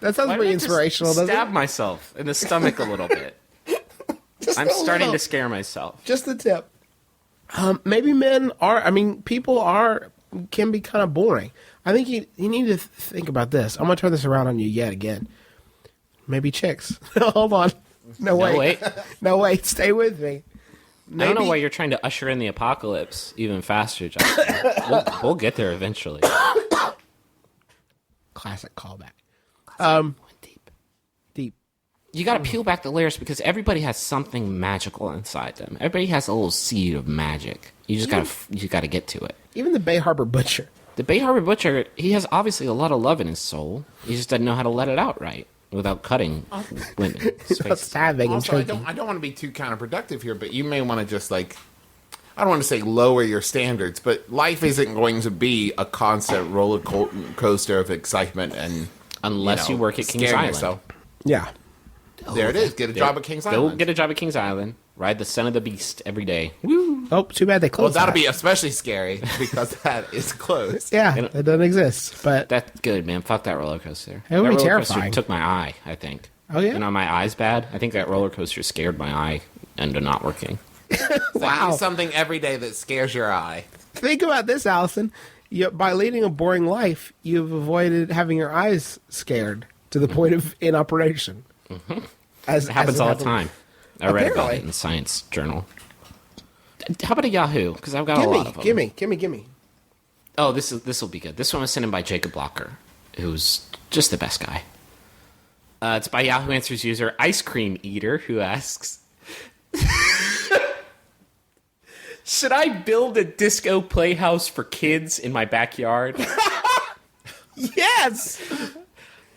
That sounds Why pretty did I just inspirational, doesn't stab it? myself in the stomach a little bit. Just I'm a starting little. to scare myself. Just the tip. Maybe men are. I mean, people can be kind of boring. I think you need to think about this. I'm gonna turn this around on you yet again. Maybe chicks. Hold on. No wait. No wait. Stay with me. I don't know why you're trying to usher in the apocalypse even faster, Justin. we'll get there eventually. Classic callback. Went deep. Deep. You got to peel back the layers because everybody has something magical inside them. Everybody has a little seed of magic. You just got to get to it. Even the Bay Harbor Butcher. The Bay Harbor Butcher, he has obviously a lot of love in his soul. He just doesn't know how to let it out right without cutting women. About stabbing and Also, I choking. don't want to be too counterproductive here, but you may want to just like, I don't want to say lower your standards, but life isn't going to be a constant roller coaster of excitement and Unless you work at Kings scaring Island. yourself. Yeah. There it is. Get a job at Kings Go Island. get a job at Kings Island. Ride the Son of the Beast every day. Woo! Oh, too bad they Well, closed. that'll that. be especially scary because that is closed. Yeah, it doesn't exist. But That's good, man. Fuck that roller coaster. It would that be roller coaster terrifying. took my eye, I think. Oh, yeah? You know, my eye's bad. I think that roller coaster scared my eye into not working. wow. Do something every day that scares your eye. Think about this, Allison. By leading a boring life, you've avoided having your eyes scared to the point of inoperation. As It happens as all the time. I read about Apparently. it in the Science Journal. How about a Yahoo? Because I've got a lot of them. Gimme. Oh, this will be good. This one was sent in by Jacob Blocker, who's just the best guy. It's by Yahoo Answers user Ice Cream Eater, who asks, should I build a disco playhouse for kids in my backyard? Yes.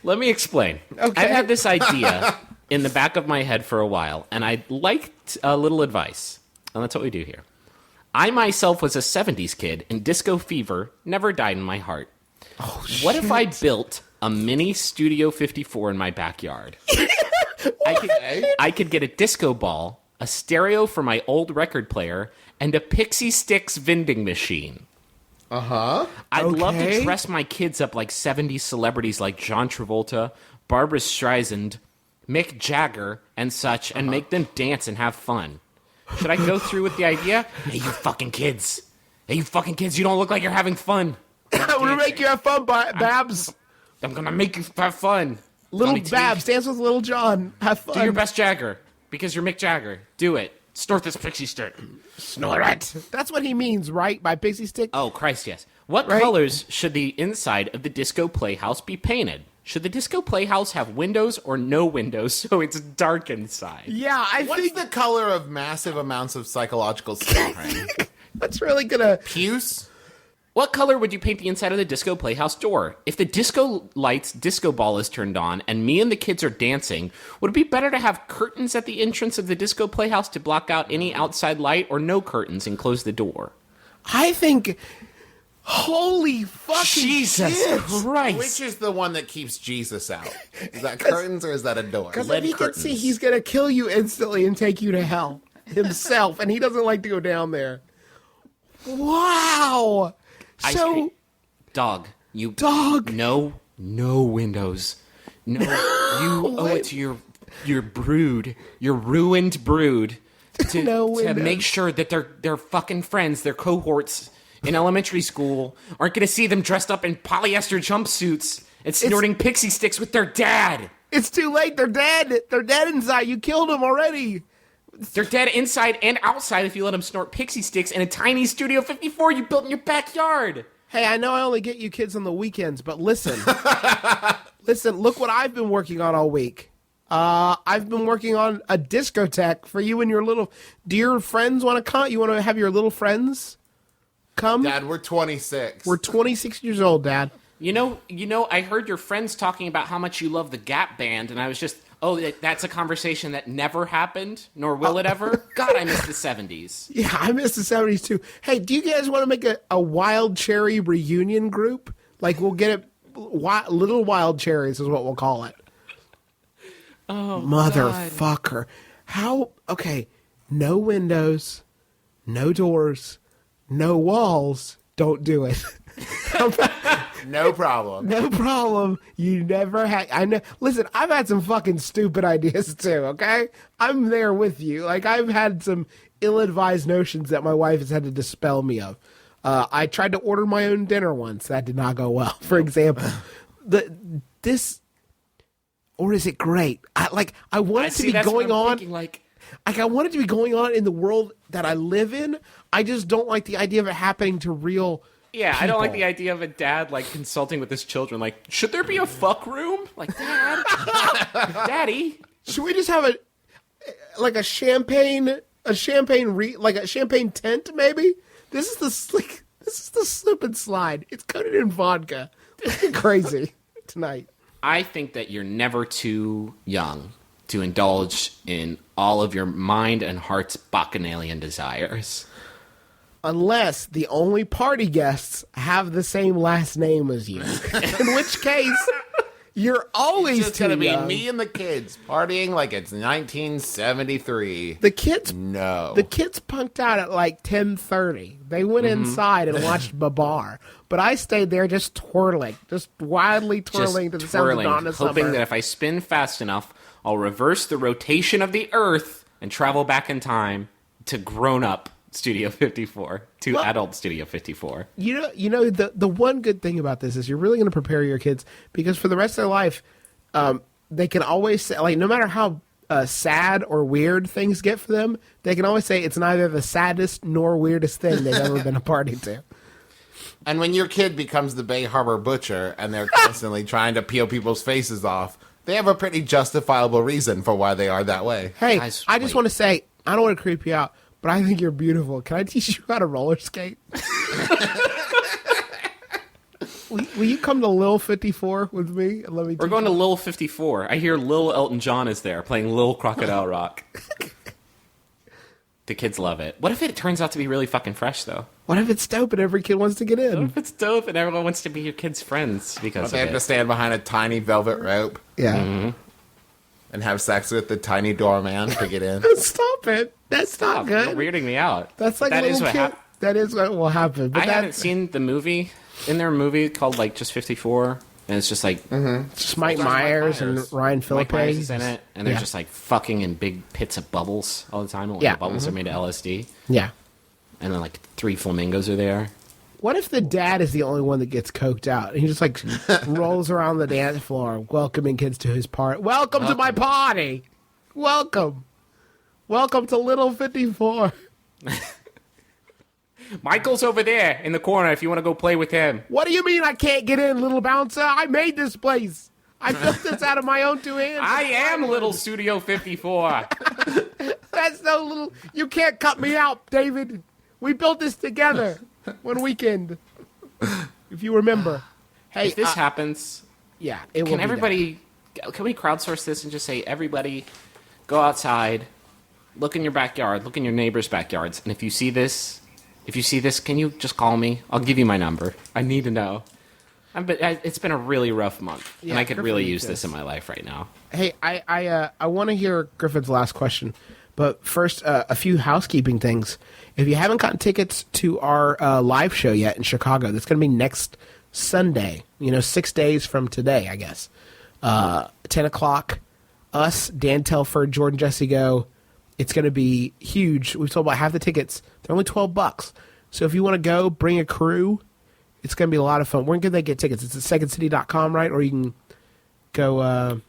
Let me explain. Okay. I've had this idea in the back of my head for a while, and I'd liked a little advice. And that's what we do here. I myself was a 70s kid, and disco fever never died in my heart. Oh, What if I built a mini Studio 54 in my backyard? I could get a disco ball, a stereo for my old record player, and a Pixie Sticks vending machine. Uh-huh. I'd love to Okay. dress my kids up like 70s celebrities like John Travolta, Barbra Streisand, Mick Jagger, and such, and make them dance and have fun. Should I go through with the idea? Hey, you fucking kids. Hey, you fucking kids, you don't look like you're having fun. I'm gonna make you have fun, Babs. I'm gonna make you have fun. Little Let me Babs, dance with Little John. Have fun. Do your best Jagger, because you're Mick Jagger. Do it. Snort this pixie stick. Snort it. That's what he means, right? By pixie stick. Oh, Christ, yes. What Right? colors should the inside of the disco playhouse be painted? Should the disco playhouse have windows or no windows so it's dark inside? Yeah, I What's think the color of massive amounts of psychological suffering? that's really gonna. Puce? What color would you paint the inside of the disco playhouse door? If the disco lights disco ball is turned on and me and the kids are dancing, would it be better to have curtains at the entrance of the disco playhouse to block out any outside light, or no curtains and close the door? I think. Holy fucking Jesus shit. Christ. Which is the one that keeps Jesus out? Is that curtains or is that a door? Because Lead if he curtains. can see, he's gonna kill you instantly and take you to hell himself, and he doesn't like to go down there. Wow. Ice So, cream. Dog. Dog. No windows. No. You owe it to your brood, your ruined brood, to, No to windows. make sure that their fucking friends, their cohorts in elementary school, aren't going to see them dressed up in polyester jumpsuits and snorting pixie sticks with their dad. it's too late. They're dead. They're dead inside. You killed them already. They're dead inside and outside if you let them snort pixie sticks in a tiny Studio 54 you built in your backyard. Hey, I know I only get you kids on the weekends, but listen. Listen, look what I've been working on all week. I've been working on a discotheque for you and your little... Do your friends want to come? You want to have your little friends come? Dad, we're 26. We're 26 years old, Dad. You know, I heard your friends talking about how much you love the Gap Band, and I was just, that's a conversation that never happened, nor will it ever. God, I miss the 70s. Yeah, I miss the 70s too. Hey, do you guys want to make a Wild Cherry reunion group? Like, we'll get it... Little Wild Cherries is what we'll call it. Oh, Motherfucker. How... Okay, no windows, no doors, no walls. Don't do it. No problem. No problem. You never had... I know... Listen, I've had some fucking stupid ideas too, okay? I'm there with you. Like, I've had some ill-advised notions that my wife has had to dispel me of. I tried to order my own dinner once. That did not go well. For example, this, or is it great? I want it to be going on. Like, I want it to be going on in the world that I live in. I just don't like the idea of it happening to real. yeah, I don't like people. the idea of a dad, like, consulting with his children. Like, should there be a fuck room? Like, Dad? Daddy? Should we just have a champagne tent maybe? This is the slip and slide. It's coated in vodka. Let's get crazy tonight. I think that you're never too young to indulge in all of your mind and heart's bacchanalian desires. Unless the only party guests have the same last name as you. In which case, you're always It's just too going to be young. me and the kids partying like it's 1973. The kids punked out at like 10:30. They went inside and watched Babar. But I stayed there just twirling, just wildly twirling to the sound of Donna hoping Summer. that if I spin fast enough, I'll reverse the rotation of the Earth and travel back in time to grown-up Studio 54, to adult Studio 54. You know the one good thing about this is you're really going to prepare your kids because for the rest of their life, they can always say, like, no matter how sad or weird things get for them, they can always say it's neither the saddest nor weirdest thing they've ever been a party to. And when your kid becomes the Bay Harbor Butcher and they're constantly trying to peel people's faces off, they have a pretty justifiable reason for why they are that way. Hey, Guys, I just wait. want to say, I don't want to creep you out, but I think you're beautiful. Can I teach you how to roller skate? Will you come to Lil 54 with me? And let me. We're going to Lil 54. I hear Lil Elton John is there playing Lil Crocodile Rock. The kids love it. What if it turns out to be really fucking fresh, though? What if it's dope and every kid wants to get What in? if it's dope and everyone wants to be your kids' friends because They of have to it? stand behind a tiny velvet rope Yeah. and have sex with the tiny doorman to get in. Stop it. That's not You're good. weirding me out. That's like that a is little what kid. happened. That is what will happen. But I haven't seen the movie. In their movie called like just 54, and it's just like just Mike Mike Myers and Myers. Ryan Mike Myers Philippe. is in it, and they're Yeah. just like fucking in big pits of bubbles all the time. When Yeah. the bubbles are made of LSD, Yeah. and then like 3 flamingos are there. What if the dad is the only one that gets coked out? And he just like rolls around the dance floor, welcoming kids to his party. Welcome to my party. Welcome. Welcome to Little 54. Michael's over there in the corner if you want to go play with him. What do you mean I can't get in, little bouncer? I made this place. I built this out of my own 2 hands. I am Little Studio 54. That's no little. You can't cut me out, David. We built this together one weekend. If you remember. Hey, If this happens, yeah, it will can be everybody? Can we crowdsource this and just say everybody, go outside, look in your backyard, look in your neighbors' backyards, and if you see this, can you just call me? I'll give you my number. I need to know. It's been a really rough month, and Yeah, I could Griffin really needs use this this. in my life right now. Hey, I want to hear Griffin's last question, but first, a few housekeeping things. If you haven't gotten tickets to our live show yet in Chicago, that's going to be next Sunday. 6 days from today, I guess. 10 o'clock. Us, Dan Telford, Jordan Jesse Go. It's going to be huge. We've sold about half the tickets. They're only $12. So if you want to go, bring a crew. It's going to be a lot of fun. Where can they get tickets? It's at secondcity.com, right? Or you can go.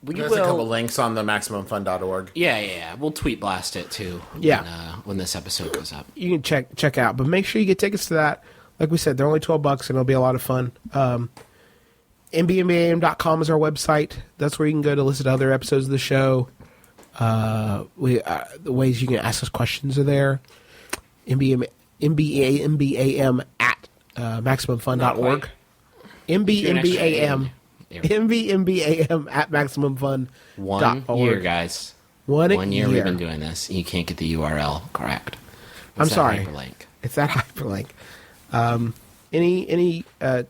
There's a couple links on the MaximumFun.org. Yeah. We'll tweet blast it too. Yeah. When this episode goes up. You can check out, but make sure you get tickets to that. Like we said, they're only $12, and it'll be a lot of fun. MBMBaM.com is our website. That's where you can go to listen to other episodes of the show. The ways you can ask us questions are there. MBAM at MaximumFun.org. MBMBAM. MBMBAM at MaximumFun.org. 1 year, guys. 1 year we've been doing this, and you can't get the URL correct. I'm It's that sorry. hyperlink. It's that hyperlink. Any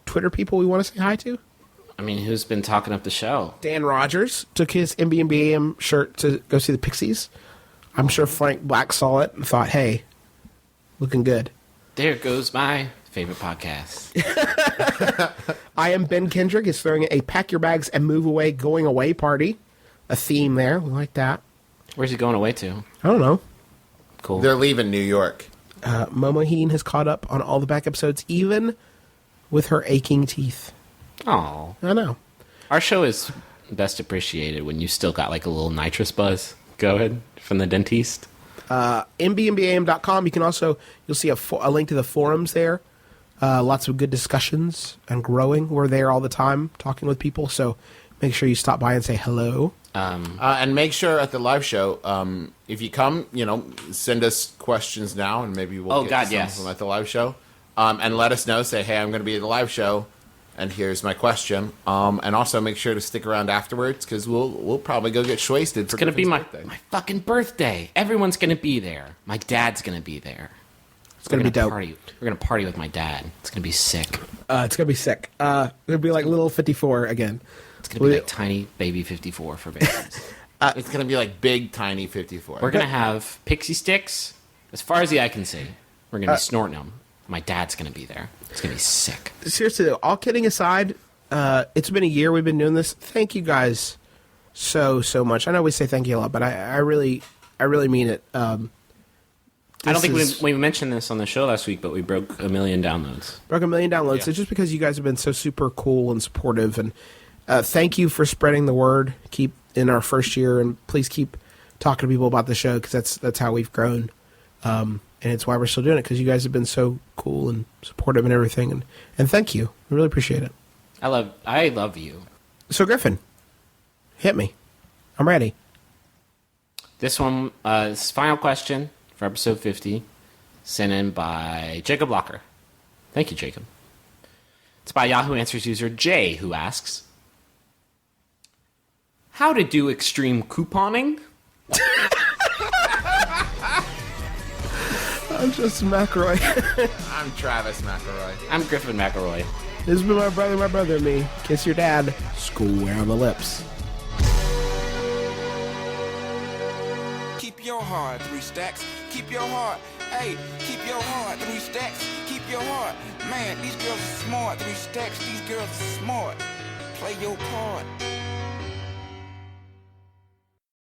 Twitter people we want to say hi to? I mean, who's been talking up the show? Dan Rogers took his MBMBAM shirt to go see the Pixies. I'm sure Frank Black saw it and thought, hey, looking good. There goes my favorite podcast. I am Ben Kendrick is throwing a pack your bags and move away, going away party. A theme there. We like that. Where's he going away to? I don't know. Cool. They're leaving New York. Momo Heen has caught up on all the back episodes, even with her aching teeth. Oh, I know. our show is best appreciated when you still got like a little nitrous buzz going from the dentist. MBMBAM.com. You can also, you'll see a link to the forums there. Lots of good discussions and growing. We're there all the time talking with people. So make sure you stop by and say hello. And make sure at the live show, if you come, send us questions now, and maybe we'll get some of them at the live show. And let us know. Say, hey, I'm going to be at the live show, and here's my question. And also make sure to stick around afterwards, because we'll probably go get shwasted. It's gonna be my fucking birthday. Everyone's gonna be there. My dad's gonna be there. It's going to be dope. Party. We're gonna party with my dad. It's gonna be sick. It's going to be sick. It'll be like little 54 again. It's gonna be like tiny baby 54 for babies. It's going to be like big, tiny 54. We're gonna have pixie sticks as far as the eye can see. We're gonna be snorting them. My dad's gonna be there. It's gonna be sick. Seriously, though, all kidding aside, it's been a year we've been doing this. Thank you guys so much. I know we say thank you a lot, but I really mean it. I don't think is- we mentioned this on the show last week, but we broke 1 million downloads. Broke 1 million downloads. Yeah. It's just because you guys have been so super cool and supportive, and thank you for spreading the word. Keep in our first year, and please keep talking to people about the show because that's how we've grown. And it's why we're still doing it, because you guys have been so cool and supportive and everything. And thank you. I really appreciate it. I love you. So, Griffin, hit me. I'm ready. This one, this final question for episode 50, sent in by Jacob Locker. Thank you, Jacob. It's by Yahoo Answers user Jay, who asks, how to do extreme couponing? I'm Justin McElroy. I'm Travis McElroy. I'm Griffin McElroy. This has been my brother, and me. Kiss your dad. Square on the lips. Keep your heart, 3 stacks. Keep your heart. Hey, keep your heart, 3 stacks. Keep your heart. Man, these girls are smart, 3 stacks. These girls are smart. Play your part.